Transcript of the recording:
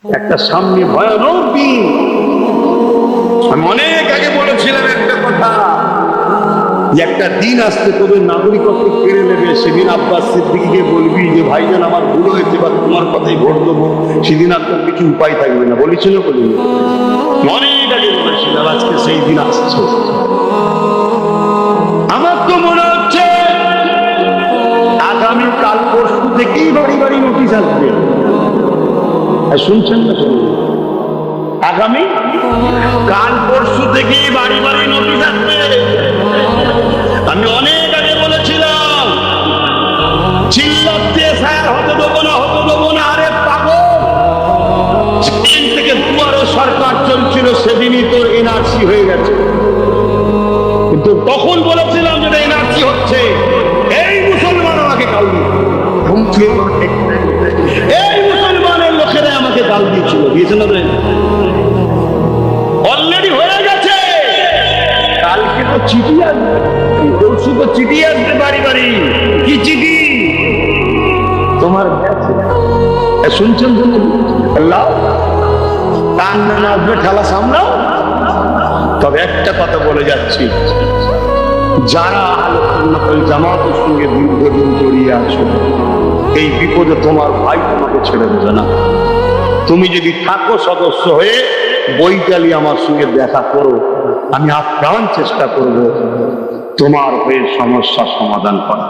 একটা সামনে ভয়ানক দিন। আমি অনেক আগে বলেছিলাম একটা কথা, যে একটা দিন আসতে তোদের নাগরিকত্ব কেড়ে নেবে, সেদিন আব্বাস সিদ্দিকীকে বলবি যে ভাইজান আমার ভুল হয়েছে বা তোমার কথাই ভোট দেবো, সেদিন আর তোর কিছু উপায় থাকবে না। বলেছিল বলিনি? অনেক আগে বলেছিলাম, আজকে সেই দিন আসছে। আমার তো মনে হচ্ছে আগামী কাল পরশু থেকেই বাড়ি বাড়ি নোটিশ আসবে। শুনছেন না? আগামী কাল পরশু থেকেই বাড়ি বাড়ি নোটিশ আসবে। আমি অনেক আগে বলেছিলাম চিল্লার দিয়ে স্যার হতে দেবো না, হতে দেবো না। আরে পাগল, সেদিন থেকে দুয়ারে সরকার চলছিল, সেদিনই তোর এনআরসি হয়ে গেছে। কিন্তু তখন বলেছিলাম যেটা এনআরসি হচ্ছে, এই মুসলমান আমাকে গাল দিয়েছিল, এই মুসলমানের লোকেরা আমাকে গাল দিয়েছিল, দিয়েছে না? অলরেডি হয়ে গেছে। কালকে তো চিঠি আসবে, পরশু তো চিঠি আসবে বাড়ি বাড়ি। কি চিঠি? তোমার শুনছেন? আল্লাহ কান না আসবে, ঠেলা সামলাও। তবে একটা কথা বলে যাচ্ছি, যারা আহলে সুন্নাত ওয়াল জামাতের সঙ্গে দীর্ঘদিন জড়িয়ে আছো, এই বিপদে তোমার ভাই তোমাকে ছেড়ে দেবে না। তুমি যদি থাকো সদস্য হয়ে, বৈকালি আমার সঙ্গে দেখা করো, আমি আপ্রাণ চেষ্টা করব তোমার হয়ে সমস্যার সমাধান করা।